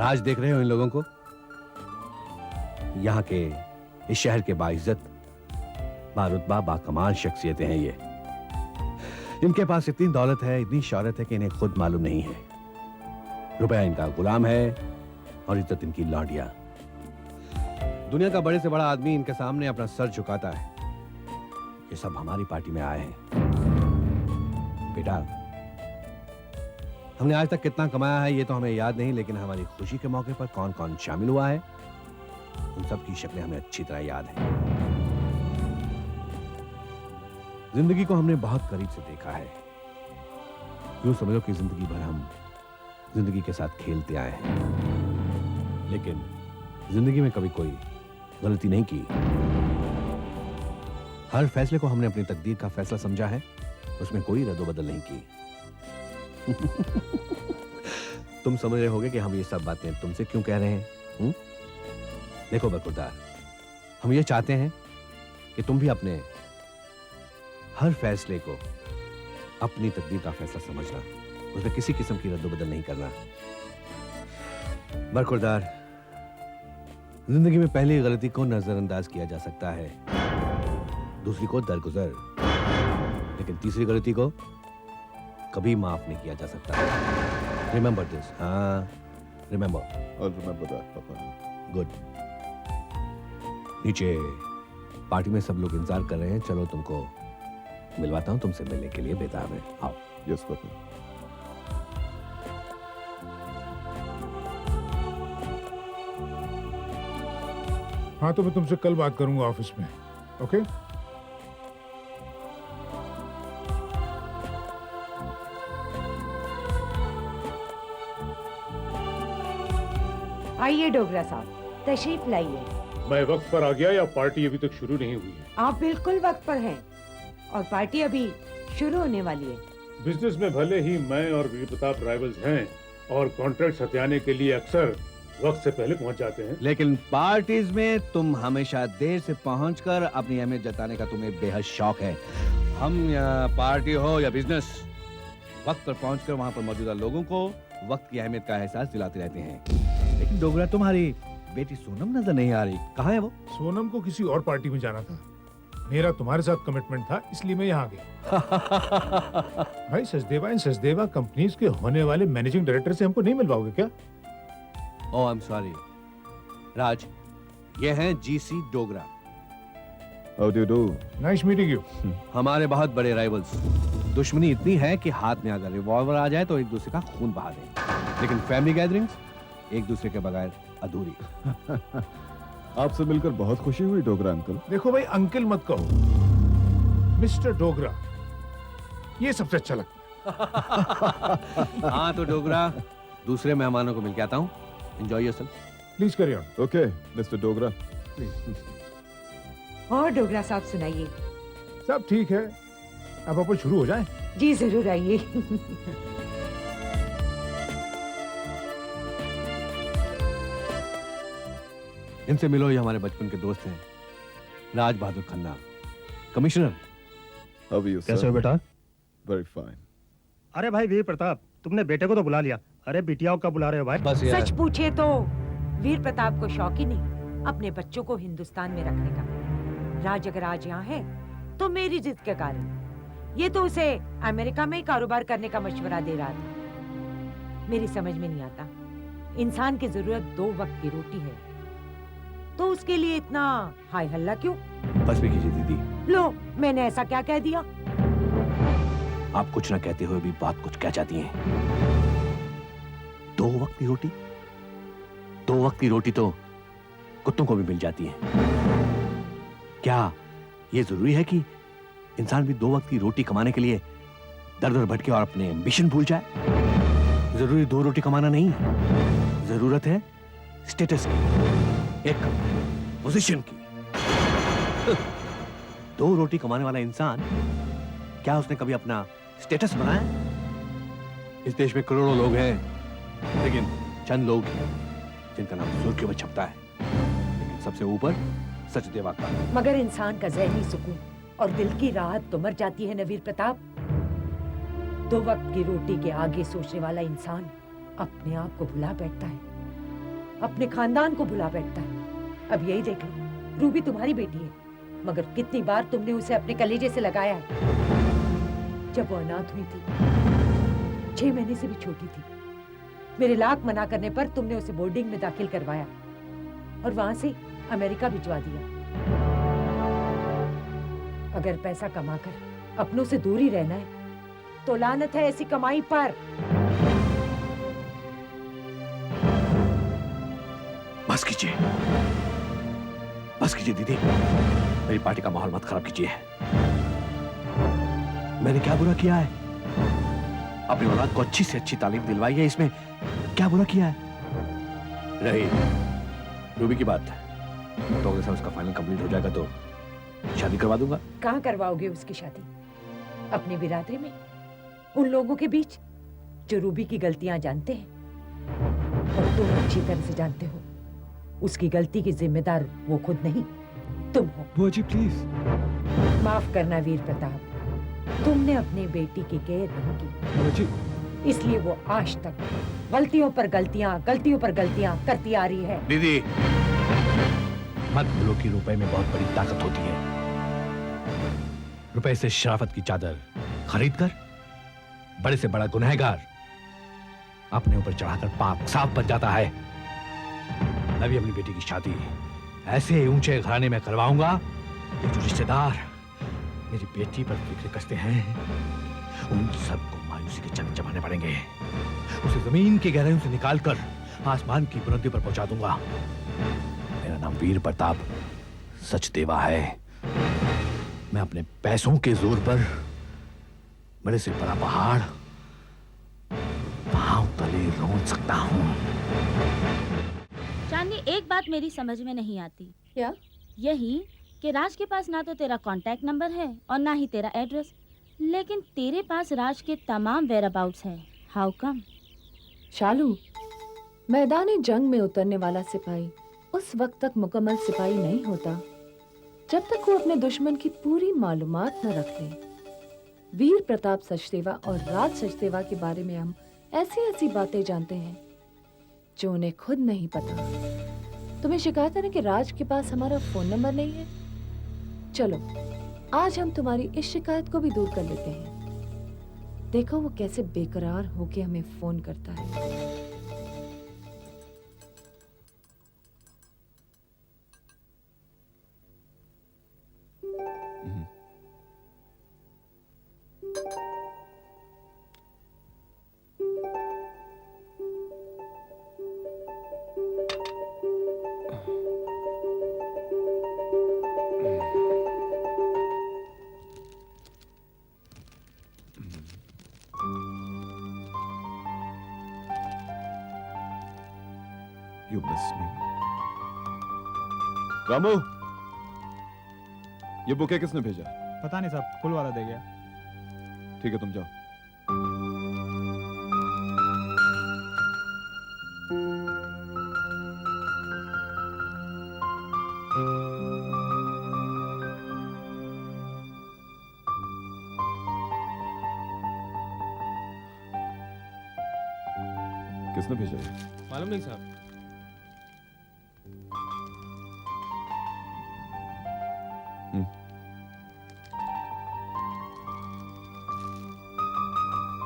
राज देख रहे हो इन लोगों को? यहाँ के, इस शहर के बाइज्जत, बारुतबा, बाकमाल शख्सियतें हैं ये। इनके पास इतनी दौलत है, इतनी शौहरत है कि इन्हें खुद मालूम नहीं है। रुपया इनका गुलाम है और इज्जत इनकी लौंडिया। दुनिया का बड़े से बड़ा आदमी इनके सामने अपना सर झुकाता है। ये सब हमारी पार्टी में आए हैं। बेटा, हमने आज तक कितना कमाया है ये तो हमें याद नहीं, लेकिन हमारी खुशी के मौके पर कौन कौन शामिल हुआ है उन सब की शक्लें हमें अच्छी तरह याद हैं। जिंदगी को हमने बहुत करीब से देखा है। यूं समझो कि जिंदगी भर हम जिंदगी के साथ खेलते आए हैं, लेकिन जिंदगी में कभी कोई गलती नहीं की। हर फैसले को हमने अपनी तकदीर का फैसला समझा है, उसमें कोई रद्दोबदल नहीं की। तुम समझ रहे होगे कि हम ये सब बातें तुमसे क्यों कह रहे हैं? देखो बरखुरदार, हम ये चाहते हैं कि तुम भी अपने हर फैसले को अपनी तकदीर का फैसला समझना, उसमें किसी किस्म की रद्दोबदल नहीं करना। बरखुरदार, जिंदगी में पहली गलती को नजरअंदाज किया जा सकता है, दूसरी को दरगुजर, लेकिन तीसरी गलती को कभी माफ नहीं किया जा सकता। Remember this. हाँ, रिमेंबर। I'll remember that, पापा। गुड। नीचे पार्टी में सब लोग इंतजार कर रहे हैं, चलो तुमको मिलवाता हूँ, तुमसे मिलने के लिए बेताब है। आओ। Yes, पापा। हाँ, तो मैं तुमसे कल बात करूंगा ऑफिस में। ओके? आइए डोगरा साहब, तशरीफ लाइए। मैं वक्त पर आ गया या पार्टी अभी तक शुरू नहीं हुई है? आप बिल्कुल वक्त पर हैं और पार्टी अभी शुरू होने वाली है। बिजनेस में भले ही मैं और वीर प्रताप राइवल्स हैं और कॉन्ट्रैक्ट हथियाने के लिए अक्सर वक्त से पहले पहुंच जाते हैं, लेकिन पार्टीज में तुम हमेशा देर से पहुंचकर अपनी अहमियत जताने का तुम्हें बेहद शौक है। हम पार्टी हो या बिजनेस, वक्त पर पहुंचकर वहां पर मौजूदा लोगों को वक्त की अहमियत का एहसास दिलाते रहते हैं। लेकिन डोगरा, तुम्हारी बेटी सोनम नजर नहीं आ रही, कहाँ है वो? सोनम को किसी और पार्टी में जाना था। मेरा तुम्हारे साथ कमिटमेंट था, इसलिए मैं यहाँ गया। भाई, सचदेवा एंड सचदेवा कंपनीज के होने वाले मैनेजिंग डायरेक्टर से हमको नहीं मिलवाओगे क्या? ओह, आई एम सॉरी। राज, ये हैं GC Dogra. How do you do? Nice meeting you. हमारे बहुत बड़े राइवल्स। दुश्मनी इतनी है कि हाथ में अगर रिवॉल्वर आ जाए तो एक दूसरे का खून बहा दें, लेकिन फैमिली गैदरिंग्स एक दूसरे के बगैर अधूरी। आपसे मिलकर बहुत खुशी हुई डोगरा अंकल। देखो भाई, अंकल मत कहो, मिस्टर डोगरा, ये सबसे अच्छा लगता है। हाँ तो डोगरा, दूसरे मेहमानों को मिल के आता हूँ। Enjoy yourself. Please carry on. Okay, mister Dogra. और डोगरा साहब सुनाइए। सब ठीक है, अब अपन शुरू हो जाए। जी जरूर आइए। इनसे मिलो, ये हमारे बचपन के दोस्त हैं, Raj Bahadur Khanna, commissioner. How are you, कैसे sir? हो बेटा? Very fine. अरे भाई वीर प्रताप, तुमने बेटे को तो बुला लिया। अरे बिटियाओं का बुला रहे हो भाई? बस यार, सच पूछे तो वीर प्रताप को शौक ही नहीं अपने बच्चों को हिंदुस्तान में रखने का। राज अगर आज यहाँ है तो मेरी जिद के कारण। ये तो उसे अमेरिका में ही कारोबार करने का मशवरा दे रहा था। मेरी समझ में नहीं आता, इंसान की जरूरत 2 वक्त की रोटी है, तो उसके लिए इतना हाय हल्ला क्यों? बस भी कीजिए दीदी। लो, मैंने ऐसा क्या कह दिया? आप कुछ ना कहते हुए भी बात कुछ कह जाती हैं। 2 वक्त की रोटी? 2 वक्त की रोटी तो कुत्तों को भी मिल जाती है। क्या ये जरूरी है कि इंसान भी 2 वक्त की रोटी कमाने के लिए दर दर भटके और अपने एम्बिशन भूल जाए? जरूरी 2 रोटी कमाना नहीं, जरूरत है स्टेटस की, एक पोजीशन की। 2 रोटी कमाने वाला इंसान, क्या उसने कभी अपना स्टेटस बनाया? इस देश में करोड़ों लोग हैं, लेकिन चंद लोग हैं जिनका नाम सुर्खियों में छपता है, लेकिन सबसे ऊपर सचदेवा का। मगर इंसान का ज़हनी सुकून और दिल की राहत तो मर जाती है नवीर प्रताप। 2 वक्त की रोटी के आगे सोचने वाला इंसान अपने आप को भुला बैठता है। अपने खानदान को भुला बैठता है। अब यही देख लो, रूबी तुम्हारी बेटी है, मगर कितनी बार तुमने उसे अपने कलेजे से लगाया है। जब वो अनाथ हुई थी, 6 महीने से भी छोटी थी, मेरे लाख मना करने पर तुमने उसे बोर्डिंग में दाखिल करवाया और वहां से अमेरिका भिजवा दिया। अगर पैसा कमाकर अपनों से दूर ही रहना है तो लानत है ऐसी कमाई पर। बस कीजिए, बस कीजिए दीदी, मेरी पार्टी का माहौल मत खराब कीजिए। मैंने क्या बुरा किया है? अपनी औलाद को अच्छी से अच्छी तालीम दिलवाई है, इसमें क्या बुरा किया है? रही रूबी की बात, तो अगर उसका फाइनल कंप्लीट हो जाएगा तो शादी करवा दूंगा। कहाँ करवाओगे उसकी शादी? अपनी बिरादरी में, उन लोगों के बीच जो रूबी की गलतियां जानते हैं। और तुम अच्छी तरह से जानते हो उसकी गलती की जिम्मेदार वो खुद नहीं, तुम हो। बुआ जी प्लीज। माफ करना वीर प्रताप, तुमने अपनी बेटी की केयर नहीं की, बुआ जी इसलिए वो आज तक गलतियों पर गलतियां करती आ रही है। दीदी मत बोलो कि रुपए में बहुत बड़ी ताकत होती है। रुपए से शराफत की चादर खरीद कर बड़े से बड़ा गुनहगार अपने ऊपर चढ़ाकर पाक साफ बन जाता है। मैं भी अपनी बेटी की शादी ऐसे ऊंचे घराने में करवाऊंगा कि जो रिश्तेदार मेरी बेटी पर फिक्र कसते हैं उन सबको मायूसी के चने चबाने पड़ेंगे। उसे जमीन की गहराइयों से निकालकर आसमान की बुलंदी पर पहुंचा दूंगा। मेरा नाम वीर प्रताप सचदेवा है। मैं अपने पैसों के जोर पर बड़े से बड़ा पहाड़ पांव तले रोन सकता हूं। चांदनी, एक बात मेरी समझ में नहीं आती। क्या? यही कि राज के पास ना तो तेरा कांटेक्ट नंबर है और ना ही तेरा एड्रेस, लेकिन तेरे पास राज के तमाम वेयरअबाउट्स हैं। How come? शालू, मैदानी जंग में उतरने वाला सिपाही उस वक्त तक मुकम्मल सिपाही नहीं होता जब तक वो अपने दुश्मन की पूरी मालूमात न रख ले। वीर प्रताप सचदेवा और राज सचदेवा के बारे में हम ऐसी ऐसी बातें जानते हैं जो उन्हें खुद नहीं पता। तुम्हें शिकायत है ना कि राज के पास हमारा फोन नंबर नहीं है। चलो आज हम तुम्हारी इस शिकायत को भी दूर कर लेते हैं। देखो वो कैसे बेकरार होके हमें फोन करता है। You miss me. रामू, ये बुके किसने भेजा? पता नहीं साहब, फुल वाला दे गया। ठीक है तुम जाओ। किसने भेजा ये? मालूम नहीं साहब।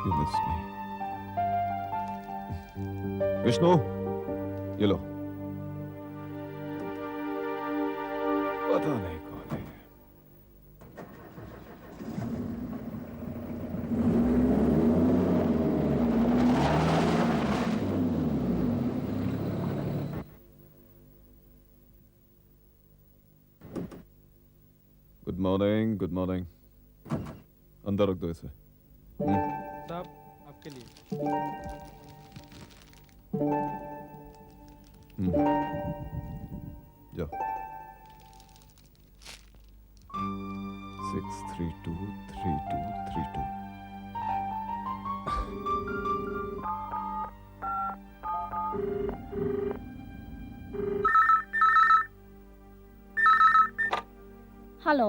You miss me. विष्णु, ये लो। पता नहीं कौन है। Good morning, good morning. अंदर रख दो इसे। साहब आपके लिए। जाओ। 6323232। हेलो।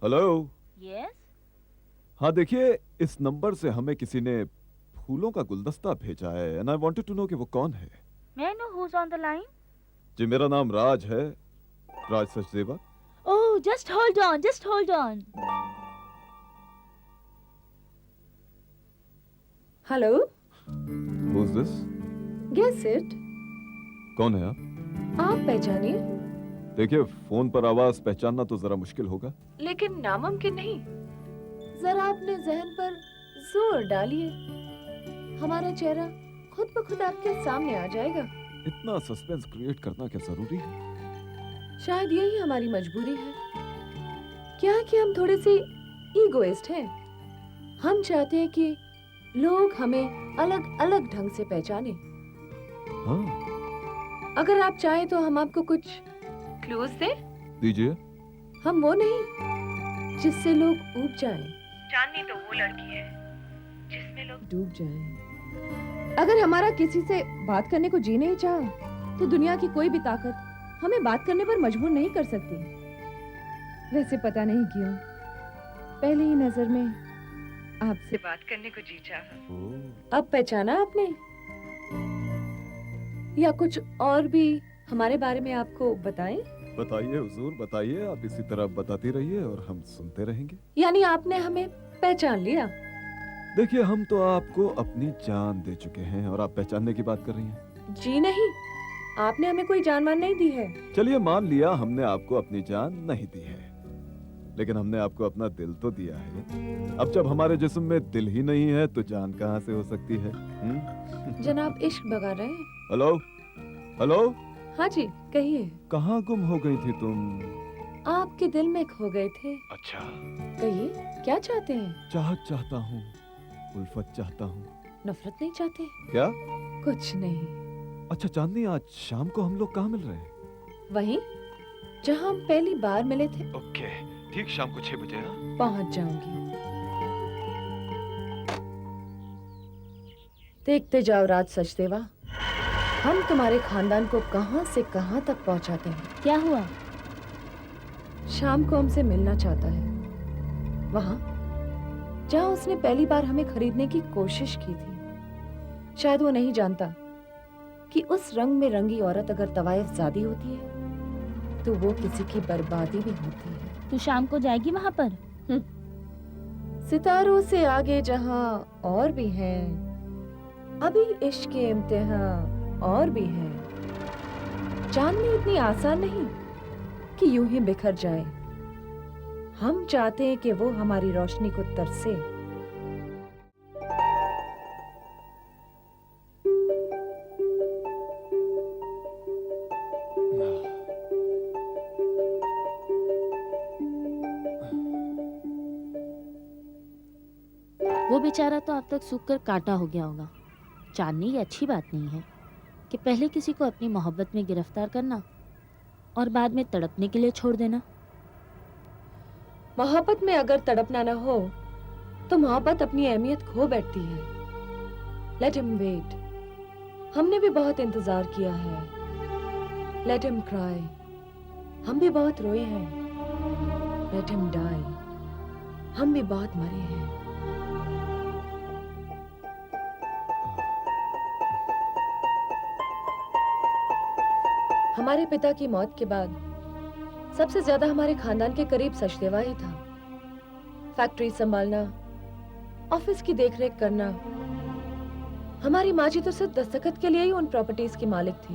हेलो। यस। हाँ देखिए, इस नंबर से हमें किसी ने फूलों का गुलदस्ता भेजा है and I wanted to know कि वो कौन है। May I know who's on the line? जी मेरा नाम राज है, Raj Sachdeva. Oh, just hold on, just hold on. Hello, Who's this? Guess it. कौन है आप? आप पहचानिए, देखिए फोन पर आवाज पहचानना तो जरा मुश्किल होगा। लेकिन नामुमकिन नहीं। जरा अपने जहन पर जोर डालिए, हमारा चेहरा खुद ब खुद आपके सामने आ जाएगा। इतना सस्पेंस क्रिएट करना क्या जरूरी है? शायद यही हमारी मजबूरी है। क्या है कि हम थोड़े से ईगोइस्ट हैं। हम चाहते हैं कि लोग हमें अलग अलग ढंग से पहचाने। हाँ, अगर आप चाहें तो हम आपको कुछ क्लूज दें। दीजिए। हम वो नहीं जिससे लोग ऊब जाएं। चांदनी तो वो लड़की है जिसमें लोग डूब जाएं। अगर हमारा किसी से बात करने को जी नहीं चाहा तो दुनिया की कोई भी ताकत हमें बात करने पर मजबूर नहीं कर सकती। वैसे पता नहीं क्यों पहली ही नजर में आपसे बात करने को जी चाहा। अब पहचाना आपने या कुछ और भी हमारे बारे में आपको बताएं? बताइए हुजूर, बताइए। आप इसी तरह बताती रहिए और हम सुनते रहेंगे। यानी आपने हमें पहचान लिया? देखिए हम तो आपको अपनी जान दे चुके हैं और आप पहचानने की बात कर रही हैं। जी नहीं, आपने हमें कोई जान मान नहीं दी है। चलिए मान लिया हमने आपको अपनी जान नहीं दी है, लेकिन हमने आपको अपना दिल तो दिया है। अब जब हमारे जिस्म में दिल ही नहीं है तो जान कहाँ से हो सकती है? जनाब इश्क भगा रहे हैं। हेलो हेलो, हाँ जी कहिए। कहाँ गुम हो गई थी तुम? आपके दिल में खो गए थे। अच्छा, कहिए क्या चाहते हैं? चाहत चाहता हूँ, उल्फत चाहता हूँ। नफरत नहीं चाहते? क्या? कुछ नहीं। अच्छा चांदनी, आज शाम को हम लोग कहाँ मिल रहे हैं? वहीं जहाँ हम पहली बार मिले थे। ओके, ठीक शाम को 6 बजे। पहुँच जाऊंगी। देखते जाओ राज सचदेवा, हम तुम्हारे खानदान को कहां से कहां तक पहुंचाते हैं। क्या हुआ? शाम को हमसे मिलना चाहता है, वहां जहां उसने पहली बार हमें खरीदने की कोशिश की थी। शायद वो नहीं जानता कि उस रंग में रंगी औरत अगर तवायफ ज़ादी होती है तो वो किसी की बर्बादी भी होती है। तू शाम को जाएगी वहाँ पर? सितारों से आगे जहां और भी हैं, अभी इश्क के इम्तिहान और भी है। चांदनी इतनी आसान नहीं कि यूं ही बिखर जाए। हम चाहते हैं कि वो हमारी रोशनी को तरसे। वो बेचारा तो अब तक सूख कर कांटा हो गया होगा। चांदनी, ये अच्छी बात नहीं है कि पहले किसी को अपनी मोहब्बत में गिरफ्तार करना और बाद में तड़पने के लिए छोड़ देना। मोहब्बत में अगर तड़पना ना हो तो मोहब्बत अपनी अहमियत खो बैठती है। Let him wait. हमने भी बहुत इंतजार किया है। Let him cry. हम भी बहुत रोए हैं। Let him die. हम भी बहुत मरे हैं। हमारे पिता की मौत के बाद सबसे ज्यादा हमारे खानदान के करीब सचदेवा ही था। फैक्ट्री संभालना, ऑफिस की देखरेख करना। हमारी माँ जी तो सिर्फ दस्तखत के लिए ही उन प्रॉपर्टीज की मालिक थी।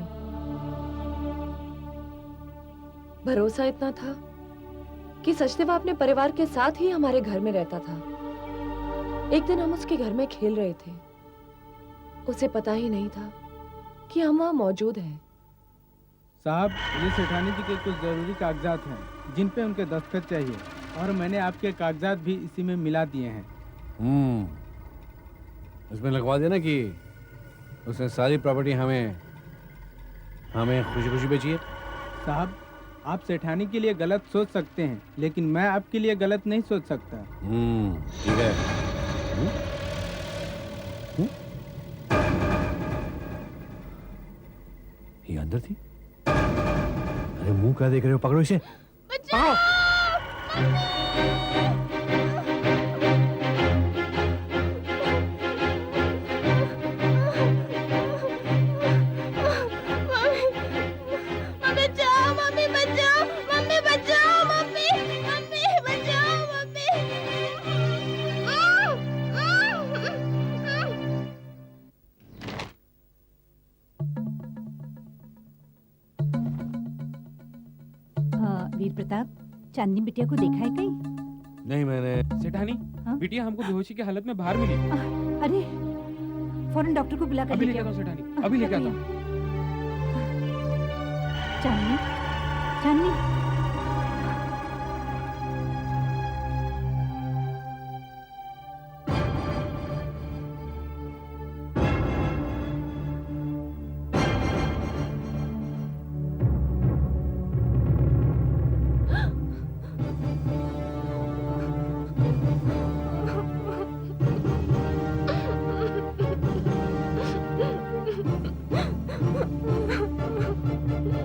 भरोसा इतना था कि सचदेवा अपने परिवार के साथ ही हमारे घर में रहता था। एक दिन हम उसके घर में खेल रहे थे। उसे पता ही नहीं था कि हम वहाँ मौजूद हैं। साहब, ये सेठानी जी के कुछ ज़रूरी कागजात हैं जिन पे उनके दस्तखत चाहिए, और मैंने आपके कागजात भी इसी में मिला दिए हैं। इसमें लगवा देना कि उसने सारी प्रॉपर्टी हमें खुशी खुशी बेची है। साहब, आप सेठानी के लिए गलत सोच सकते हैं, लेकिन मैं आपके लिए गलत नहीं सोच सकता। ठीक है। ये अंदर थी? अरे मुंह क्या देख रहे हो? पकड़ो इसे। वीर प्रताप, चांदनी बिटिया को देखा है कहीं? नहीं, मैंने सेठानी, हाँ? बिटिया हमको बेहोशी की हालत में बाहर मिली। अरे फौरन डॉक्टर को बुला कर अभी लेके लेके आता आओ। हूँ सेठानी, अभी लेके आता हूँ। चांदनी, चांदनी,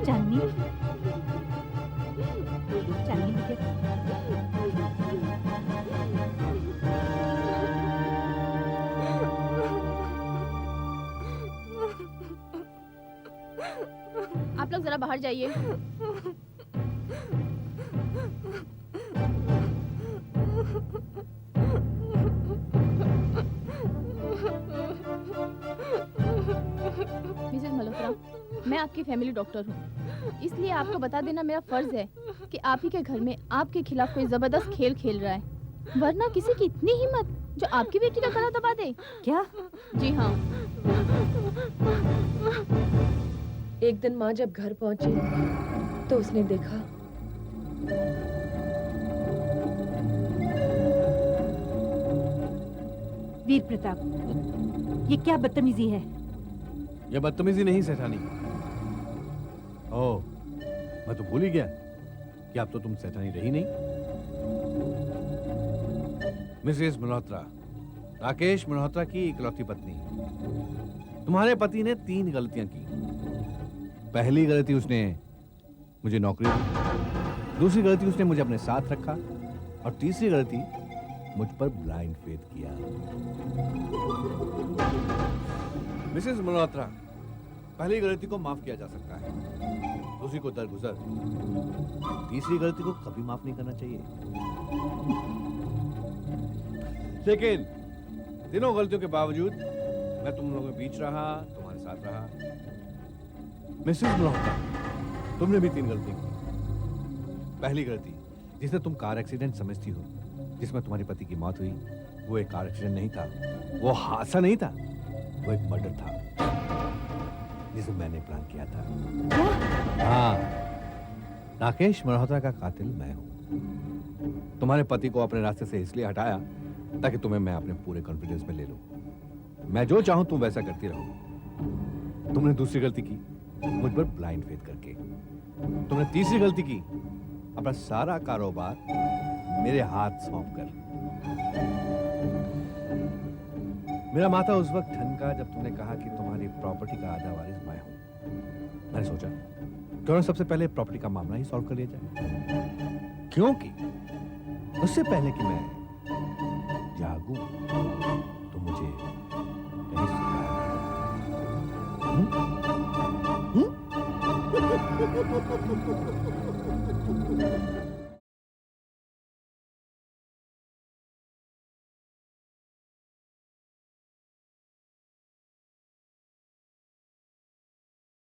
चांदनी, चांदनी बिटिया। आप लोग जरा बाहर जाइए। मिसेस मल्होत्रा, मैं आपकी फैमिली डॉक्टर हूँ, इसलिए आपको बता देना मेरा फर्ज है कि आप ही के घर में आपके खिलाफ कोई जबरदस्त खेल खेल रहा है, वरना किसी की इतनी हिम्मत जो आपकी बेटी का गला दबा दे। क्या? जी हाँ। एक दिन माँ जब घर पहुंची तो उसने देखा वीर प्रताप, ये क्या बदतमीजी है? ये बदतमीजी नहीं सेठानी। ओह, मैं तो भूल ही गया कि अब तो तुम सेठानी रही नहीं। मिसेस मल्होत्रा, राकेश मल्होत्रा की इकलौती पत्नी। तुम्हारे पति ने 3 गलतियां की। पहली गलती, उसने मुझे नौकरी दी। दूसरी गलती, उसने मुझे अपने साथ रखा। और तीसरी गलती, मुझ पर ब्लाइंड फेथ किया। मिसेस मल्होत्रा, पहली गलती को माफ किया जा सकता है, दूसरी को दरगुजर, तीसरी गलती को कभी माफ नहीं करना चाहिए। लेकिन तीनों गलतियों के बावजूद मैं तुम लोगों के बीच रहा, तुम्हारे साथ रहा। मिसेस मल्होत्रा, तुमने भी 3 गलती की। पहली गलती, जिसे तुम कार एक्सीडेंट समझती हो, जिसमें तुम्हारे पति की मौत हुई, वो एक कार एक्सीडेंट नहीं था, वो हादसा नहीं था, वो एक मर्डर था जिसे मैंने प्लान किया था। हाँ, राकेश मल्होत्रा का कातिल मैं हूं। तुम्हारे पति को अपने रास्ते से इसलिए हटाया ताकि तुम्हें मैं अपने पूरे कॉन्फिडेंस में ले लूं। मैं जो चाहूं तुम वैसा करती रहो। तुमने दूसरी गलती की मुझ पर ब्लाइंड फेथ करके। तुमने तीसरी गलती की अपना सारा कारोबार मेरे हाथ सौंप कर। मेरा माथा उस वक्त ठनका जब तुमने कहा कि तुम्हारी प्रॉपर्टी का आधा वारिस मैं हूं। मैंने सोचा क्यों ना सबसे पहले प्रॉपर्टी का मामला ही सॉल्व कर लिया जाए, क्योंकि उससे पहले कि मैं जागूं तो मुझे कहीं सुना।